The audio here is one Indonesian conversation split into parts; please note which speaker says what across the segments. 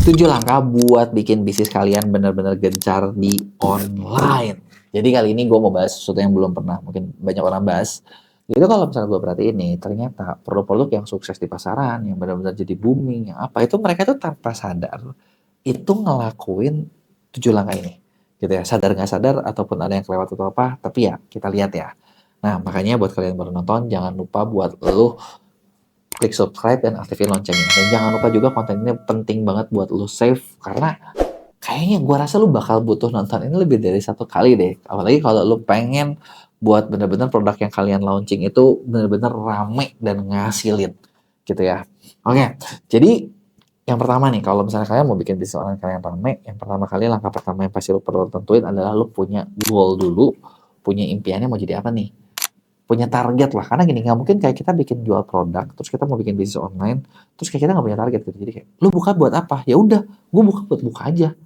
Speaker 1: 7 langkah buat bikin bisnis kalian benar-benar gencar di online. Jadi kali ini gue mau bahas sesuatu yang belum pernah mungkin banyak orang bahas. Jadi kalau misalnya gue perhatiin nih, ternyata produk-produk yang sukses di pasaran, yang benar-benar jadi booming, yang apa, itu mereka tuh tanpa sadar, itu ngelakuin 7 langkah ini. Gitu ya, sadar nggak sadar, ataupun ada yang kelewat atau apa, tapi ya kita lihat ya. Nah, makanya buat kalian baru nonton, jangan lupa buat lo klik subscribe dan aktifin loncengnya. Dan jangan lupa juga konten ini penting banget buat lo save, karena kayaknya gue rasa lu bakal butuh nonton ini lebih dari 1 kali deh. Apalagi kalau lu pengen buat bener-bener produk yang kalian launching itu bener-bener rame dan ngasilin gitu ya. Oke, jadi yang pertama nih, kalau misalnya kalian mau bikin bisnis online kalian rame, yang pertama kali, langkah pertama yang pasti lu perlu tentuin adalah lu punya goal dulu, punya impiannya mau jadi apa nih, punya target lah. Karena gini, nggak mungkin kayak kita bikin jual produk, terus kita mau bikin bisnis online, terus kayak kita nggak punya target gitu. Jadi kayak, lu buka buat apa? Ya udah, gue buka buat buka aja.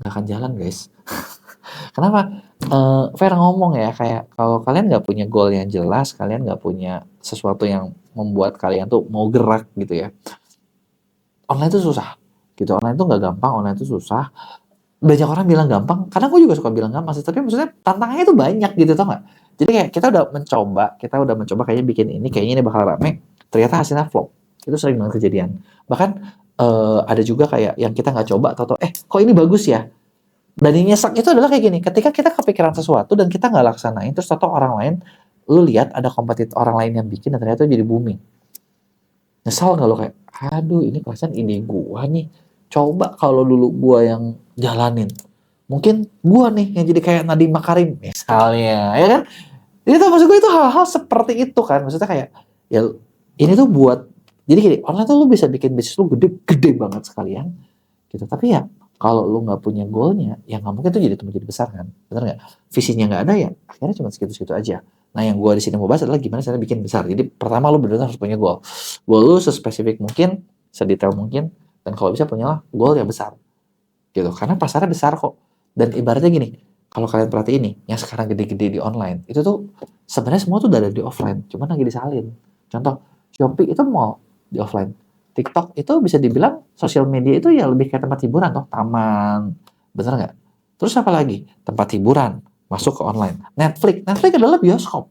Speaker 1: Nggak akan jalan guys. Kenapa? Fair ngomong ya, kayak kalau kalian nggak punya goal yang jelas, kalian nggak punya sesuatu yang membuat kalian tuh mau gerak gitu ya, online tuh susah gitu. Online tuh nggak gampang, online tuh susah. Banyak orang bilang gampang, karena gue juga suka bilang gampang sih, tapi maksudnya tantangannya tuh banyak gitu, tau nggak? Jadi kayak kita udah mencoba kayaknya bikin ini, kayaknya ini bakal rame, ternyata hasilnya flop. Itu sering banget kejadian. Bahkan ada juga kayak yang kita nggak coba, atau kok ini bagus ya. Dan yang nyesek itu adalah kayak gini, ketika kita kepikiran sesuatu dan kita nggak laksanain, terus atau orang lain, lu lihat ada kompetitor orang lain yang bikin dan ternyata jadi booming. Nyesal nggak lo kayak, aduh ini perasaan ide gua nih, coba kalau dulu gua yang jalanin, mungkin gua nih yang jadi kayak Nadiem Makarim misalnya, ya kan? Itu maksud gue itu hal-hal seperti itu kan, maksudnya kayak, ya ini tuh buat, jadi gini, online tuh lu bisa bikin bisnis lu gede-gede banget sekalian, gitu. Tapi ya kalau lu nggak punya goalnya, ya nggak mungkin tuh jadi besar kan, bener nggak? Visinya nggak ada ya, akhirnya cuma segitu-segitu aja. Nah, yang gue di sini mau bahas adalah gimana cara bikin besar. Jadi pertama lu benar-benar harus punya goal. Goal lu sespesifik mungkin, sedetail mungkin, dan kalau bisa punyalah goal yang besar, gitu. Karena pasarnya besar kok. Dan ibaratnya gini, kalau kalian perhatiin nih, yang sekarang gede-gede di online, itu tuh sebenarnya semua tuh udah ada di offline, cuman lagi disalin. Contoh, Shopee itu mall di offline. TikTok itu bisa dibilang sosial media itu ya lebih kayak tempat hiburan toh, taman, bener nggak? Terus apa lagi? Tempat hiburan masuk ke online. Netflix adalah bioskop,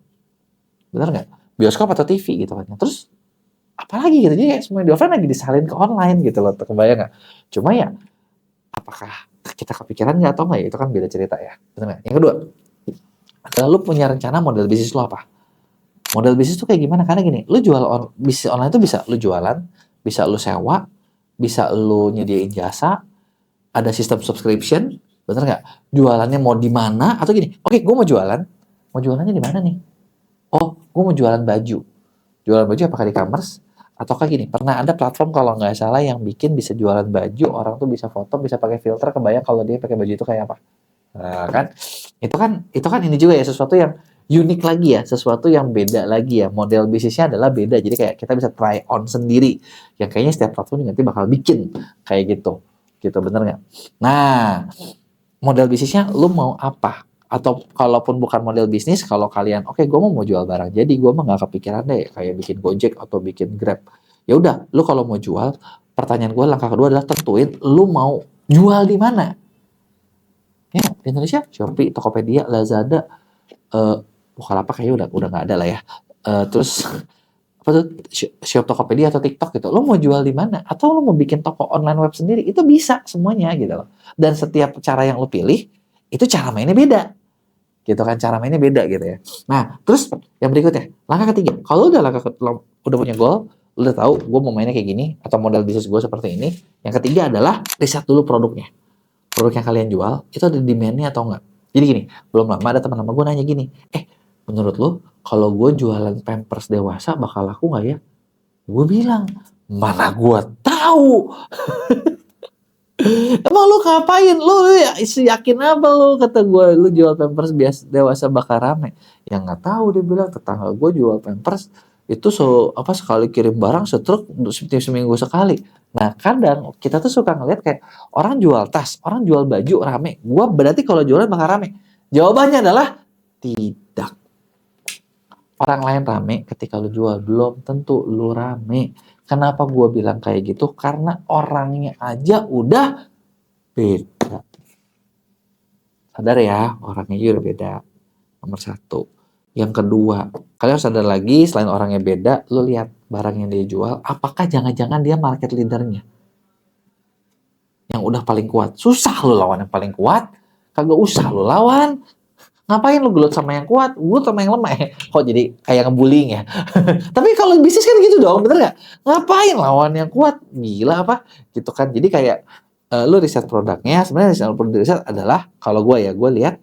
Speaker 1: bener nggak? Bioskop atau TV gitu kan. Terus apalagi gitu, jadi kayak semua di offline lagi disalin ke online gitu loh, kebayang nggak? Cuma ya, apakah kita kepikiran nggak atau nggak ya, itu kan beda cerita ya, bener nggak? Yang kedua, adalah lu punya rencana model bisnis lu apa? Model bisnis tuh kayak gimana? Karena gini, lu bisnis online tuh bisa lu jualan, bisa lu sewa, bisa lu nyediain jasa, ada sistem subscription, bener nggak? Jualannya mau di mana? Atau gini, oke, gue mau jualannya di mana nih? Oh, gue mau jualan baju. Jualan baju apakah di e-commerce? Ataukah gini, pernah ada platform kalau nggak salah yang bikin bisa jualan baju, orang tuh bisa foto, bisa pakai filter, kebayang kalau dia pakai baju itu kayak apa? Nah, kan? Itu kan ini juga ya, sesuatu yang unik lagi ya, sesuatu yang beda lagi ya. Model bisnisnya adalah beda. Jadi kayak kita bisa try on sendiri. Yang kayaknya setiap platform nanti bakal bikin kayak gitu. Gitu, bener nggak? Nah, model bisnisnya lu mau apa? Atau kalaupun bukan model bisnis, kalau kalian oke, gue mau jual barang, jadi gue mah nggak kepikiran deh kayak bikin Gojek atau bikin Grab. Ya udah, lu kalau mau jual, pertanyaan gue langkah kedua adalah tentuin lu mau jual di mana. Ya, di Indonesia Shopee, Tokopedia, Lazada, Bukalapak kayaknya udah nggak ada lah ya. Terus apa tuh, Shop Tokopedia atau TikTok gitu. Lo mau jual di mana? Atau lo mau bikin toko online web sendiri? Itu bisa semuanya gitu loh. Dan setiap cara yang lo pilih, itu cara mainnya beda. Gitu kan, cara mainnya beda gitu ya. Nah, terus yang berikutnya, langkah ketiga. Kalau udah punya goal, lo udah tahu gue mau mainnya kayak gini, atau modal bisnis gue seperti ini. Yang ketiga adalah riset dulu produknya. Produk yang kalian jual, itu ada demand-nya atau enggak. Jadi gini, belum lama ada teman-teman gue nanya gini, menurut lo, kalau gue jualan Pampers dewasa bakal laku nggak ya? Gue bilang, mana gue tahu. Emang lu ngapain? Lu yakin apa lu? Kata gue, lu jual Pampers dewasa bakal rame. Ya nggak tahu, dia bilang, tetangga gue jual Pampers itu sekali kirim barang setruk seminggu sekali. Nah, kadang kita tuh suka ngeliat kayak orang jual tas, orang jual baju rame. Gua berarti kalau jualan bakal rame. Jawabannya adalah tidak. Orang lain rame ketika lu jual, belum tentu lu rame. Kenapa gua bilang kayak gitu? Karena orangnya aja udah beda. Sadar ya, orangnya juga udah beda. Nomor satu. Yang kedua, kalian harus sadar lagi, selain orangnya beda, lu lihat barang yang dia jual, apakah jangan-jangan dia market leadernya? Yang udah paling kuat. Susah lu lawan yang paling kuat. Kagak usah lu lawan. Ngapain lu gelut sama yang kuat, gelut sama yang lemah ya? Kok jadi kayak ngebullying ya? Tapi kalau bisnis kan gitu dong, bener nggak? Ngapain lawan yang kuat? Gila apa? Gitu kan. Jadi kayak lu riset produknya, sebenarnya riset adalah kalau gue lihat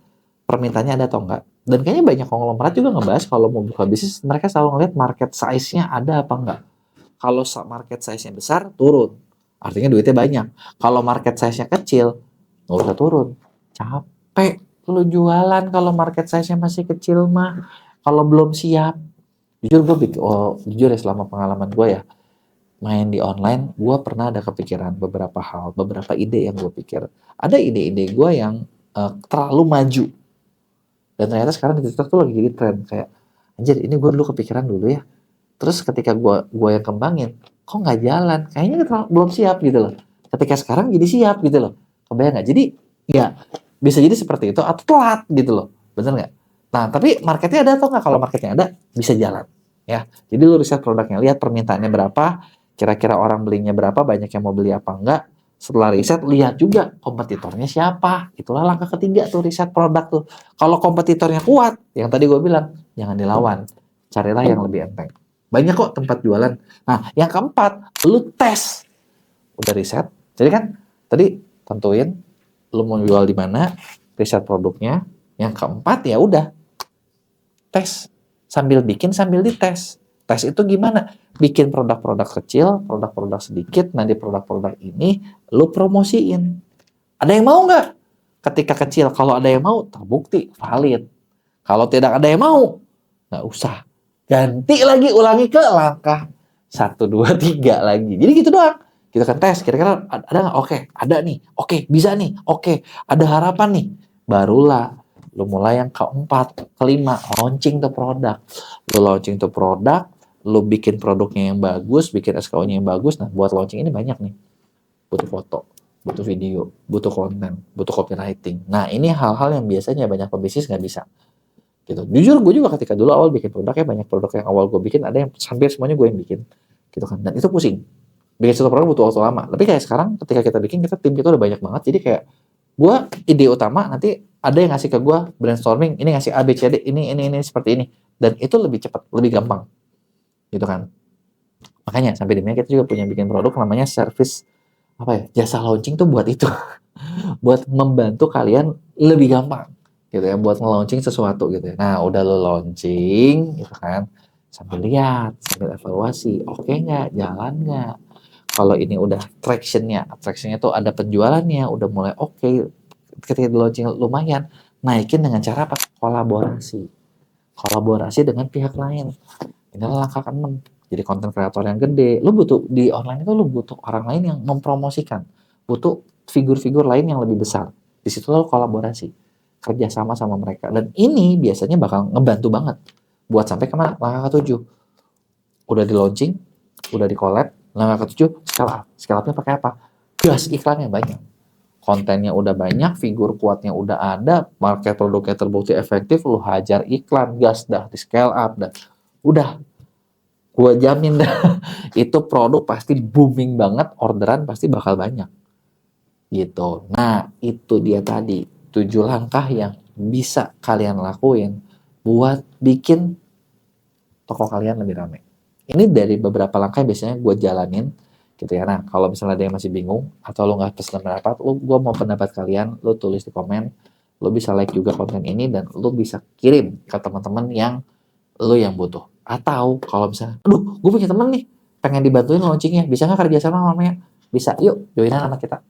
Speaker 1: permintaannya ada atau enggak. Dan kayaknya banyak konglomerat juga ngebahas kalau mau buka bisnis, mereka selalu ngeliat market size-nya ada apa enggak. Kalau market size-nya besar, turun. Artinya duitnya banyak. Kalau market size-nya kecil, nggak usah turun. Capek lu jualan kalau market size-nya masih kecil mah. Kalau belum siap. Jujur ya selama pengalaman gue ya, main di online, gue pernah ada kepikiran beberapa hal, beberapa ide yang gue pikir. Ada ide-ide gue yang terlalu maju. Dan ternyata sekarang di TikTok tuh lagi jadi tren. Kayak, anjir ini gue dulu kepikiran dulu ya. Terus ketika gue yang kembangin, kok nggak jalan? Kayaknya belum siap gitu loh. Ketika sekarang jadi siap gitu loh. Kebayang nggak? Jadi ya bisa jadi seperti itu atau telat gitu loh. Bener nggak? Nah tapi marketnya ada atau nggak? Kalau marketnya ada, bisa jalan. Ya, jadi lu riset produknya, lihat permintaannya berapa, kira-kira orang belinya berapa, banyak yang mau beli apa enggak. Setelah riset, lihat juga kompetitornya siapa. Itulah langkah ketiga tuh, riset produk tuh. Kalau kompetitornya kuat, yang tadi gue bilang, jangan dilawan. Carilah yang lebih enteng. Banyak kok tempat jualan. Nah, yang keempat, lu tes. Udah riset. Jadi kan, tadi tentuin lu mau jual di mana, riset produknya. Yang keempat, ya udah, tes. Sambil bikin, sambil dites. Tes itu gimana? Bikin produk-produk kecil, produk-produk sedikit, nanti produk-produk ini lu promosiin. Ada yang mau nggak? Ketika kecil, kalau ada yang mau, terbukti, valid. Kalau tidak ada yang mau, nggak usah. Ganti lagi, ulangi ke langkah 1, 2, 3 lagi. Jadi gitu doang. Kita kan tes, kira-kira ada nggak? Oke, ada nih. Oke, bisa nih. Oke, ada harapan nih. Barulah lu mulai yang keempat, kelima, launching tuh produk. Lu launching tuh produk, lu bikin produknya yang bagus, bikin SKU-nya yang bagus. Nah, buat launching ini banyak nih. Butuh foto, butuh video, butuh konten, butuh copywriting. Nah, ini hal-hal yang biasanya banyak pebisnis nggak bisa. Gitu. Jujur gue juga ketika dulu awal bikin produknya, banyak produk yang awal gue bikin, ada yang hampir semuanya gue yang bikin. Gitu kan. Dan itu pusing. Bikin satu produk butuh waktu lama. Tapi kayak sekarang ketika kita bikin, tim kita udah banyak banget. Jadi kayak gue ide utama, nanti ada yang ngasih ke gue brainstorming, ini ngasih A, B, C, D, ini seperti ini. Dan itu lebih cepat, lebih gampang. Gitu kan. Makanya sampai di mana kita juga punya bikin produk namanya service jasa launching tuh buat itu. Buat membantu kalian lebih gampang gitu ya, buat nge-launching sesuatu gitu ya. Nah, udah lo launching gitu kan, sambil lihat, sambil evaluasi, oke nggak, jalan nggak. Kalau ini udah tractionnya tuh ada penjualannya, udah mulai oke, ketika di launching lumayan, naikin dengan cara apa? Kolaborasi dengan pihak lain. Inilah langkah ke-6. Jadi konten kreator yang gede. Lu butuh di online itu, lu butuh orang lain yang mempromosikan. Butuh figur-figur lain yang lebih besar. Di situ lu kolaborasi. Kerja sama mereka. Dan ini biasanya bakal ngebantu banget. Buat sampai kemana? Langkah ke-7. Udah di launching, udah di collab. Langkah ke-7, scale up. Scale up-nya pakai apa? Gas iklannya banyak. Kontennya udah banyak, figur kuatnya udah ada, market produknya terbukti efektif, lu hajar iklan, gas dah, di scale up dah. Udah, gue jamin dah, itu produk pasti booming banget, orderan pasti bakal banyak. Gitu. Nah, itu dia tadi, 7 langkah yang bisa kalian lakuin buat bikin toko kalian lebih ramai. Ini dari beberapa langkah yang biasanya gue jalanin gitu ya. Nah, kalau misalnya ada yang masih bingung atau lo nggak pesan pendapat, gue mau pendapat kalian, lo tulis di komen, lo bisa like juga konten ini dan lo bisa kirim ke teman-teman yang lo yang butuh. Atau kalau misalnya, aduh, gue punya temen nih, pengen dibantuin launchingnya, bisa nggak kerja sama mamanya? Bisa, yuk joinan sama kita.